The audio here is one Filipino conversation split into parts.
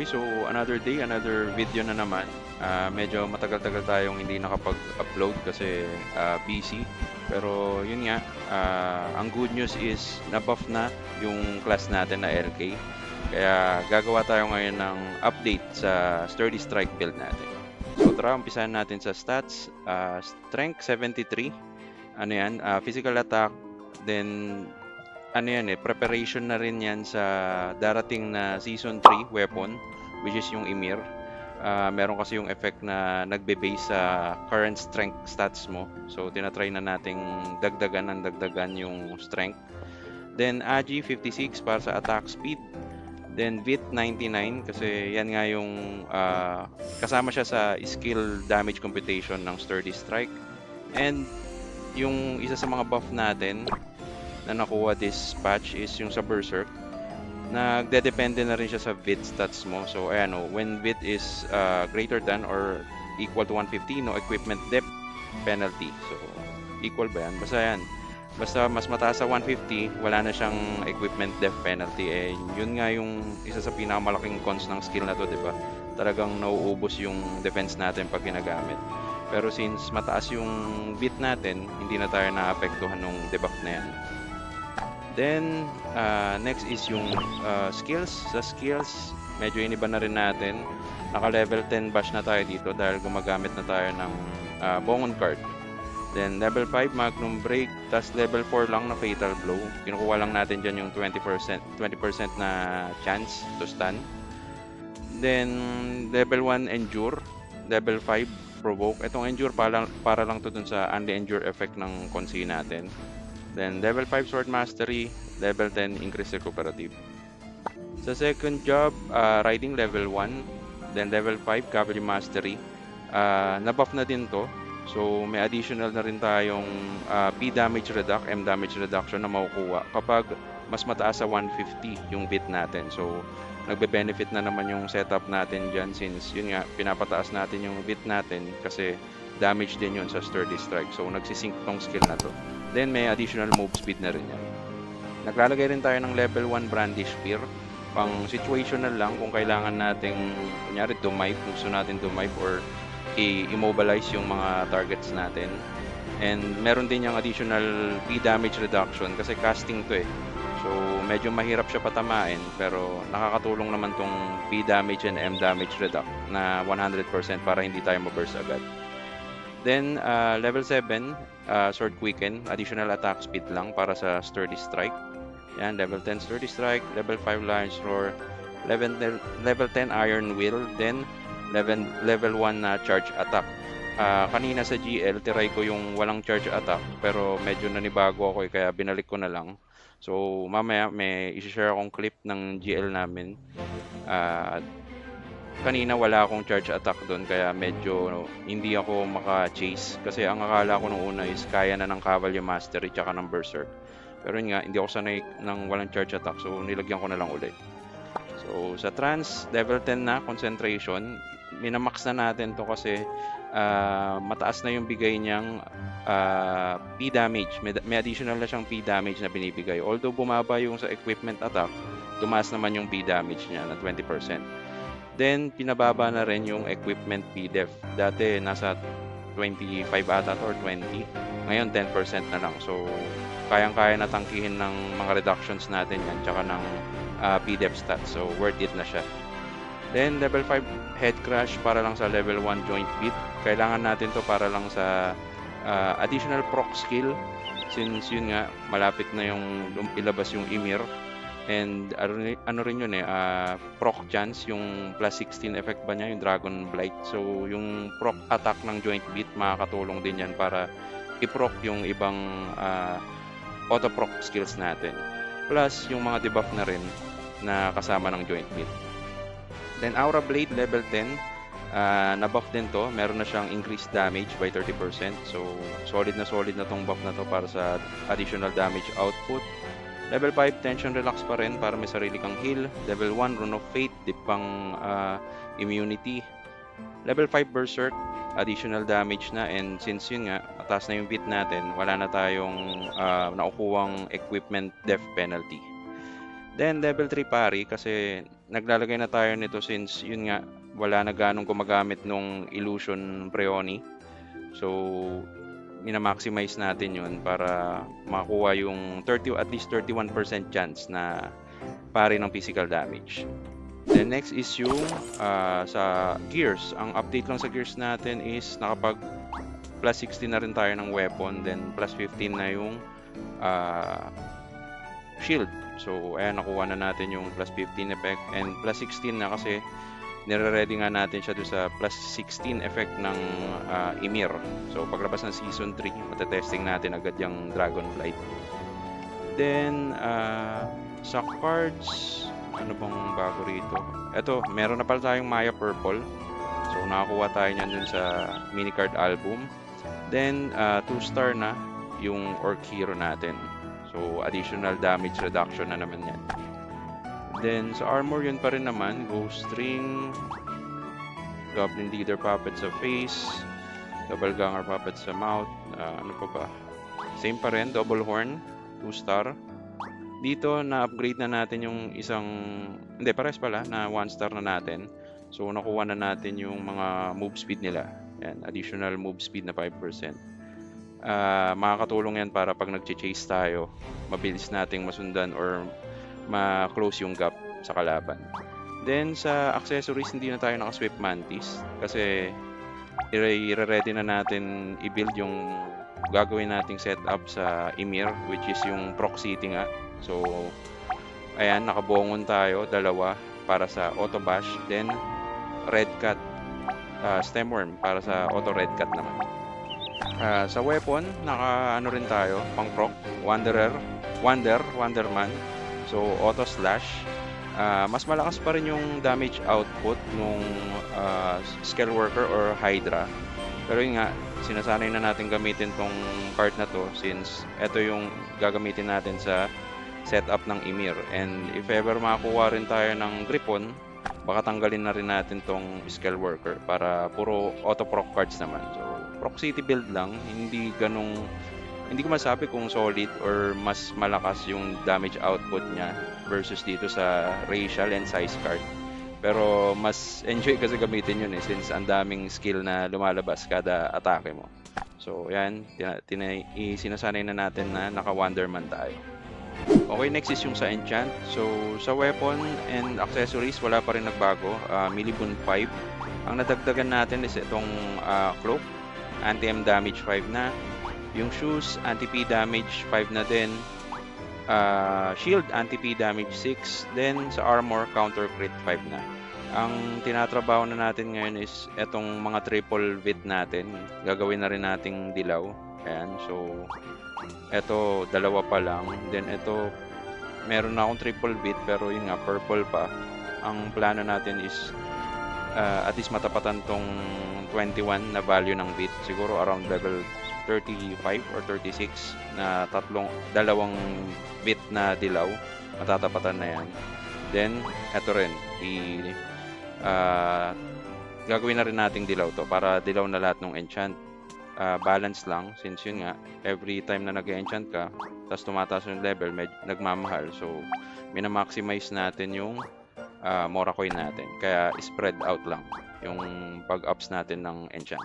Okay, so another day, another video na naman. Medyo matagal-tagal tayong hindi nakapag-upload kasi busy. Pero yun nga, ang good news is na-buff na yung class natin na LK. Kaya gagawa tayo ngayon ng update sa Sturdy Strike build natin. So tara, umpisahan natin sa stats. Strength 73. Ano yan? Physical attack. Then ano yan preparation na rin yan sa darating na Season 3 weapon, which is yung Ymir. Meron kasi yung effect na nagbe-base sa current strength stats mo. So, tinatry na nating dagdagan yung strength. Then, Agi 56 para sa attack speed. Then, Vit 99 kasi yan nga yung kasama siya sa skill damage computation ng Sturdy Strike. And yung isa sa mga buff natin na nakuha this patch is yung sa Berserk. Nagdedepende na rin siya sa Vit stats mo. So, ayan when Vit is greater than or equal to 150, no equipment depth penalty. So, equal ba yan? Basta yan. Basta mas mataas sa 150, wala na siyang equipment depth penalty. Yun nga yung isa sa pinakamalaking cons ng skill na to, di ba? Talagang nauubos yung defense natin pag ginagamit. Pero since mataas yung Vit natin, hindi na tayo naapektuhan ng debuff na yan. Then, next is yung skills. Sa skills, medyo iniba na rin natin. Naka-level 10 bash na tayo dito dahil gumagamit na tayo ng Bongon card. Then, level 5, Magnum Break. Tas level 4 lang na Fatal Blow. Kinukuha lang natin dyan yung 20% na chance to stun. Then, level 1, Endure. Level 5, Provoke. Itong Endure para lang to dun sa anti-endure effect ng Consi natin. Then, level 5 Sword Mastery, level 10 Increase Recuperative. Sa second job, Riding level 1, then level 5 Cavalry Mastery. Nabuff na din to. So, may additional na rin tayong P damage reduct, M damage reduction na makukuha kapag mas mataas sa 150 yung bit natin. So, nagbe-benefit na naman yung setup natin dyan since yun nga, pinapataas natin yung bit natin kasi damage din yun sa Sturdy Strike. So, nagsisync tong skill na to. Then, may additional move speed na rin yan. Naglalagay rin tayo ng level 1 Brandish Spear. Pang situational lang kung kailangan nating, kunyari, dumive, gusto natin dumive or i-immobilize yung mga targets natin. And meron din yung additional P damage reduction kasi casting to So, medyo mahirap siya patamain pero nakakatulong naman tong P damage and M damage reduct na 100% para hindi tayo ma-burst agad. Then, level 7, Sword Quicken, additional attack speed lang para sa Sturdy Strike. Yan, level 10 Sturdy Strike, level 5 Lion's Roar, level 10 Iron Will, then level 1 na Charge Attack. Kanina sa GL, tiray ko yung walang Charge Attack, pero medyo nanibago ako kaya binalik ko na lang. So, mamaya may i-share akong clip ng GL namin. Kanina wala akong charge attack doon kaya medyo hindi ako maka-chase kasi ang akala ko nung una is kaya na ng Cavalry Mastery tsaka ng Berserk. Pero yun nga, hindi ako sanay ng walang charge attack so nilagyan ko na lang ulit. So sa trans, level 10 na concentration, minamax na natin to kasi mataas na yung bigay niyang P damage. May additional na siyang P damage na binibigay. Although bumaba yung sa equipment attack, tumaas naman yung P damage niya na 20%. Then, pinababa na rin yung equipment PDEF. Dati, nasa 25 ata or 20. Ngayon, 10% na lang. So, kayang-kaya na tangkihin ng mga reductions natin yan, tsaka ng PDEF stats. So, worth it na siya. Then, level 5 Head Crash para lang sa level 1 Joint Beat. Kailangan natin to para lang sa additional proc skill. Since yun nga, malapit na yung ilabas yung Ymir. And ano rin yun proc chance, yung plus 16 effect ba niya, yung Dragon Blight. So, yung proc attack ng Joint Beat, makakatulong din yan para i-proc yung ibang auto-proc skills natin. Plus, yung mga debuff na rin na kasama ng Joint Beat. Then, Aura Blade, level 10. Na-buff din to. Meron na siyang increased damage by 30%. So, solid na tong buff na to para sa additional damage output. Level 5, Tension Relax pa rin para may sarili kang heal. Level 1, Rune of Fate, di pang immunity. Level 5, Berserk, additional damage na. And since yun nga, mataas na yung beat natin, wala na tayong nakukuhang equipment death penalty. Then level 3 pari kasi naglalagay na tayo nito since yun nga wala na ganong gumagamit nung illusion Brioni. So mina-maximize natin yun para makuha yung at least 31% chance na pari ng physical damage. Then next is yung sa gears. Ang update lang sa gears natin is nakapag plus 16 na rin tayo ng weapon, then plus 15 na yung shield. So ayan, nakuha na natin yung plus 15 effect and plus 16 na kasi nire-ready nga natin siya doon sa plus 16 effect ng Ymir. So paglabas ng season 3, matetesting natin agad yung Dragonflight. Then sa cards, ano bang bago rito? Eto, meron na pala tayong Maya Purple. So nakakuha tayo niyan dun sa mini card album. Then 2-star na yung Orc Hero natin. So additional damage reduction na naman yan. Then sa armor yun pa rin naman, Ghost Ring, Goblin Leader Puppet sa face, Double Ganger Puppet sa mouth, ano pa ba? Same pa rin, Double Horn, 2-star. Dito na-upgrade na natin yung isang, hindi pares pala, na 1-star na natin. So nakuha na natin yung mga move speed nila. Yan, additional move speed na 5%. Makakatulong yan para pag nag-chase tayo, mabilis nating masundan or ma-close yung gap sa kalaban. Then sa accessories, hindi na tayo naka-Swift Mantis kasi i-ready na natin i-build yung gagawin nating setup sa Ymir, which is yung Proxity nga. So ayan, nakabongon tayo, dalawa para sa auto bash, then red cut stemworm para sa auto red cut naman. Sa weapon, naka ano rin tayo, pang proc, Wanderman. So auto slash, mas malakas pa rin yung damage output nung Scale Worker or Hydra. Pero yun nga, sinasanay na natin gamitin tong part na to since ito yung gagamitin natin sa setup ng Ymir. And if ever makakuha rin tayo ng Griffon, baka tanggalin na rin natin tong Scale Worker para puro auto proc cards naman. So Proxity build lang, hindi ko masabi kung solid or mas malakas yung damage output niya versus dito sa racial and size card. Pero mas enjoy kasi gamitin yun since ang daming skill na lumalabas kada atake mo. So yan, sinasanay na natin na naka-Wanderman tayo. Okay, next is yung sa enchant. So sa weapon and accessories, wala pa rin nagbago. Milibun 5. Ang nadagdagan natin is itong cloak, anti-M damage 5 na. Yung shoes, anti-P damage 5 na din. Shield, anti-P damage 6. Then sa armor, counter crit 5 na. Ang tinatrabaho na natin ngayon is etong mga triple bit natin. Gagawin na rin nating dilaw. Ayan, so eto dalawa pa lang. Then eto meron na akong triple bit pero yun nga purple pa. Ang plano natin is at least matapatan tong 21 na value ng bit. Siguro around level 35 or 36 na dalawang bit na dilaw, matatapatan na yan. Then eto rin, gagawin na rin nating dilaw to para dilaw na lahat ng enchant. Balance lang since yun nga every time na nag-enchant ka tapos tumataas yung level, nagmamahal, so mina-maximize natin yung Mora coin natin, kaya spread out lang yung pag-ups natin ng enchant.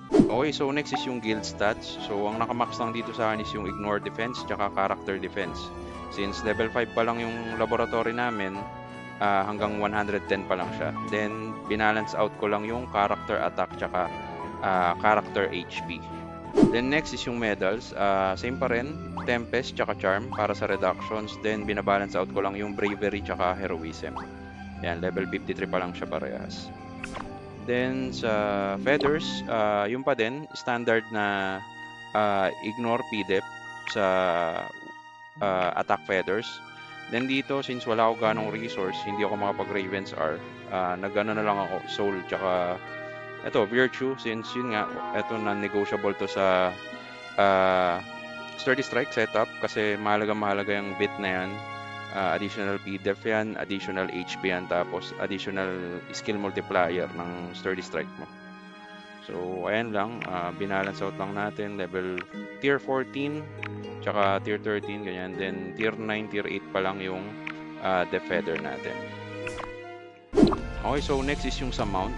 Okay, so next is yung guild stats. So ang nakamax lang dito sa akin is yung ignore defense tsaka character defense. Since level 5 pa lang yung laboratory namin, hanggang 110 pa lang siya. Then binalance out ko lang yung character attack tsaka character HP. Then next is yung medals. Same pa rin, Tempest tsaka Charm para sa reductions. Then binabalance out ko lang yung Bravery tsaka Heroism. Yan, level 53 pa lang siya parehas. Then sa feathers, yung pa din, standard na ignore PDEP sa attack feathers. Then dito, since wala ako ganong resource, hindi ako makapag Raven's R, nagano na lang ako Soul tsaka ito, Virtue, since yun nga, ito non-negotiable to sa Sturdy Strike setup kasi mahalaga yung bit na yan. Additional PDEF yan, additional HP yan, tapos additional skill multiplier ng Sturdy Strike mo. So ayan lang, binalance out lang natin, level tier 14 tsaka tier 13 ganyan, then tier 9, tier 8 pa lang yung depth feather natin. Okay, so next is yung sa mount.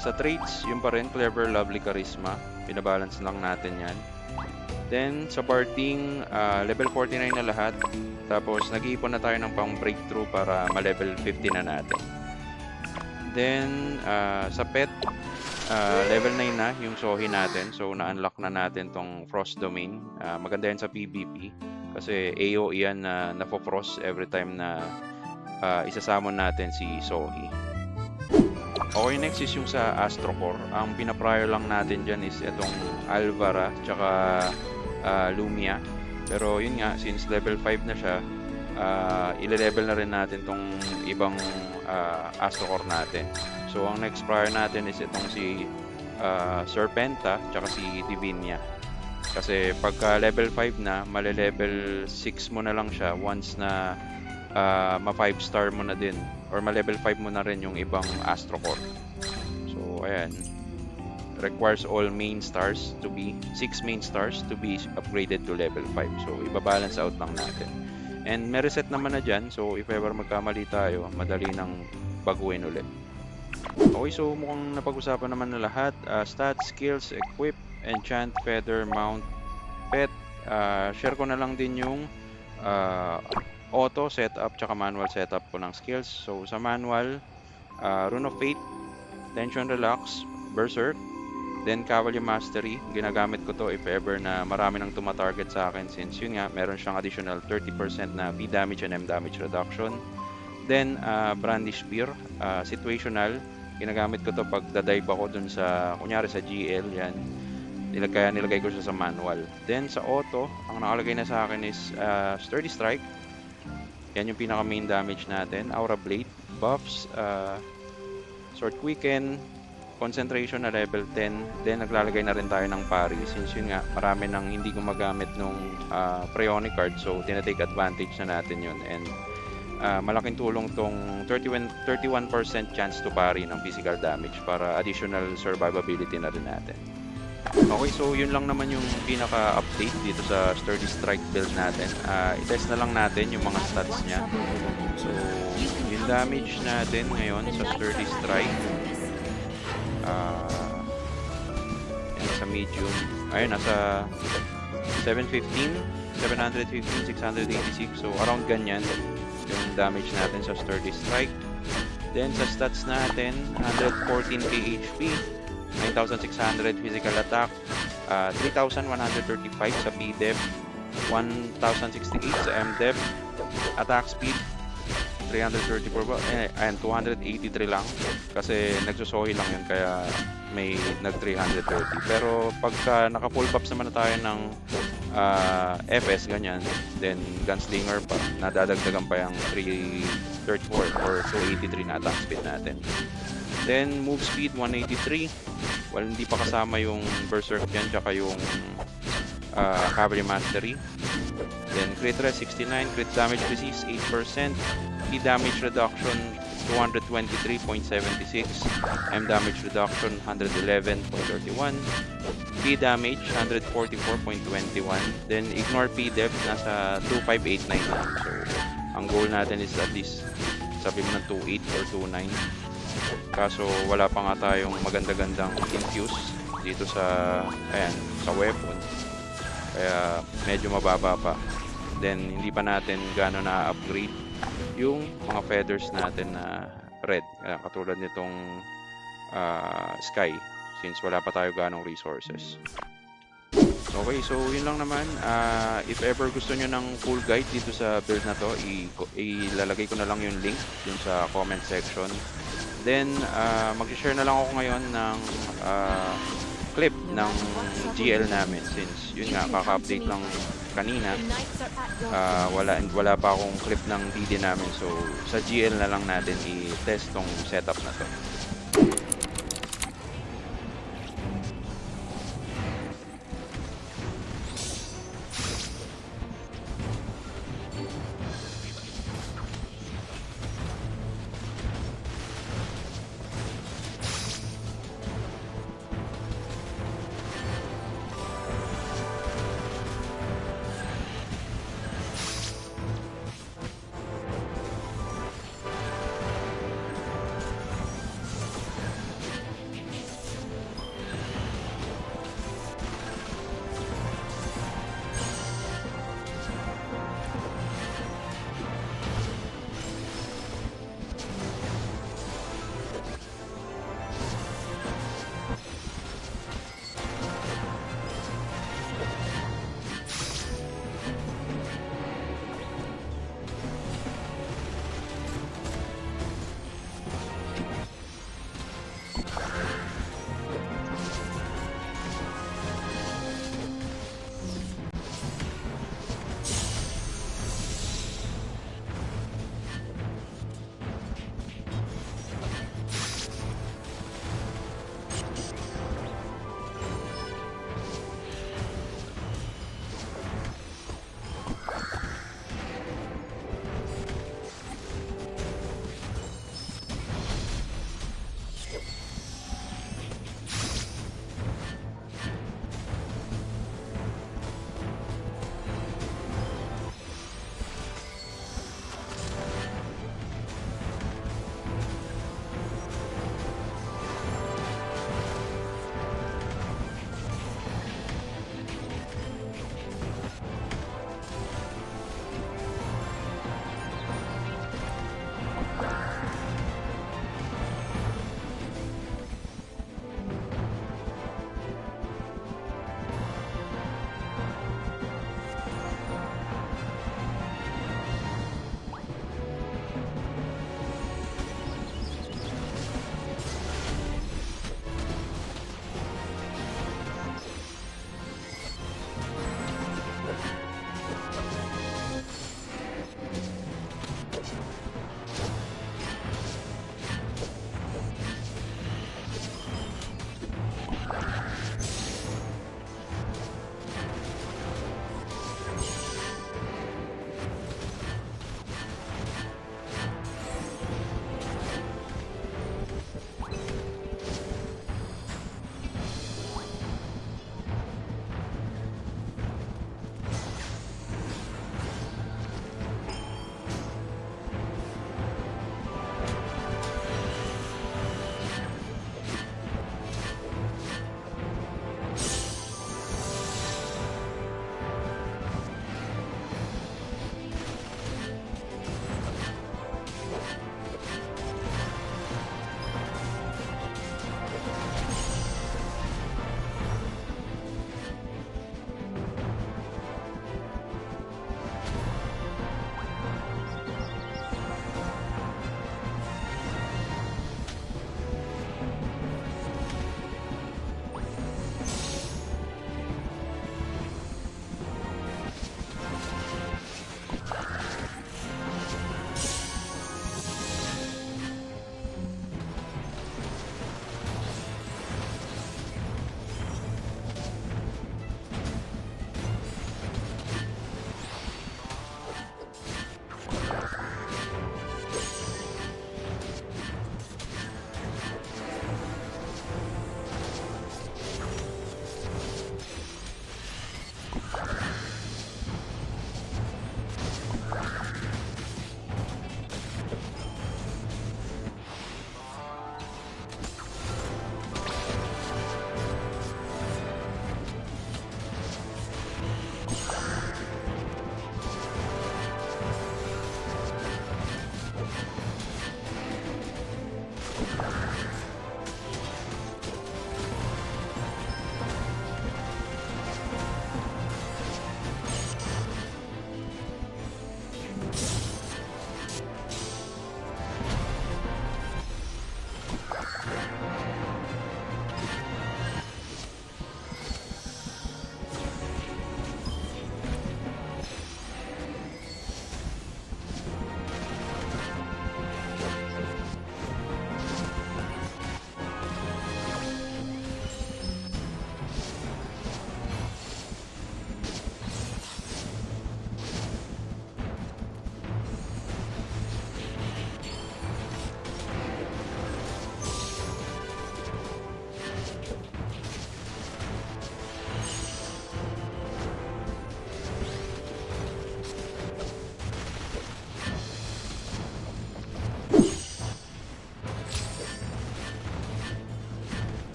Sa traits, yung pa rin, clever, lovely, charisma. Binabalance lang natin yan. Then, sa parting, level 49 na lahat. Tapos, nag-iipon na tayo ng pang breakthrough para ma-level 50 na natin. Then, sa pet, level 9 na yung Sohi natin. So, na-unlock na natin tong Frost Domain. Maganda yan sa PvP. Kasi AoE yan na nafo-frost every time na isasamon natin si Sohi. Okay, next is yung sa Astrocore. Ang pinaprior lang natin dyan is itong Alvara tsaka Lumia. Pero yun nga, since level 5 na siya, ile-level na rin natin tong ibang Astrocore natin. So, ang next prior natin is itong si Serpenta tsaka si Divinia. Kasi pagka level 5 na, male-level 6 mo na lang siya once na ma 5 star mo na din or ma level 5 mo na rin yung ibang Astrocore. So ayan, requires all main stars to be 6 main stars to be upgraded to level 5. So ibabalance out lang natin. And may reset naman na dyan, so if ever magkamali tayo, madali nang baguhin ulit. Okay, so mukhang napag-usapan naman na lahat. Stats, skills, equip, enchant, feather, mount, pet. Share ko na lang din yung auto setup tsaka manual setup ko ng skills. So sa manual, Rune of Fate, Tension Relax, Berserk, then Cavalier Mastery. Ginagamit ko to if ever na marami nang tumatarget sa akin, since yun nga, meron siyang additional 30% na P damage and M damage reduction. Then Brandish Spear, situational. Ginagamit ko to pag dadive ako dun sa, kunyari sa GL, yan. Nilagay ko siya sa manual. Then sa auto, ang nakalagay na sa akin is Sturdy Strike. Yan yung pinaka main damage natin. Aura Blade, buffs, Sword Quicken, Concentration na level 10. Then naglalagay na rin tayo ng parry. Since yun nga, marami nang hindi gumagamit nung Prionic card. So tinatake advantage na natin yun. And malaking tulong tong 31% chance to parry ng physical damage para additional survivability na rin natin. Okay, so yun lang naman yung pinaka-update dito sa Sturdy Strike build natin. I-test na lang natin yung mga stats niya. So, yung damage natin ngayon sa Sturdy Strike, sa medium, ayun, nasa 715, 715, 686. So, around ganyan yung damage natin sa Sturdy Strike. Then, sa stats natin, 114k HP, 9,600 physical attack, 3,135 sa P-Def, 1,068 sa M-Def, attack speed, 334 ba? Ayan, 283 lang. Kasi nagsusohi lang yun, kaya may nag-330. Pero pagka naka-full buffs naman na tayo ng FS, ganyan, then Gunslinger pa, nadadagdagan pa yung 334 or 283 na attack speed natin. Then move speed 183. Well, hindi pa kasama yung Berserk dyan, tsaka yung Cavalry Mastery. Then crit rest 69, crit damage resist 8%, P damage reduction 223.76, M damage reduction 111.31, P damage 144.21. Then ignore P def, nasa 2589 lang. So ang goal natin is at least sabi mo ng 28 or 29. Kaso wala pa nga tayong maganda-gandang infuse dito sa, ayan, sa weapon. Kaya medyo mababa pa. Then hindi pa natin gaano na-upgrade yung mga feathers natin na red, katulad nitong Sky, since wala pa tayo ganong resources. Okay, so yun lang naman. If ever gusto nyo ng full guide dito sa build na to, ilalagay ko na lang yung link dun sa comment section. Then mag-share na lang ako ngayon ng clip ng GL namin, since yun nga, kaka-update lang kanina. Wala pa akong clip ng DD namin, so sa GL na lang natin i-test tong setup na to.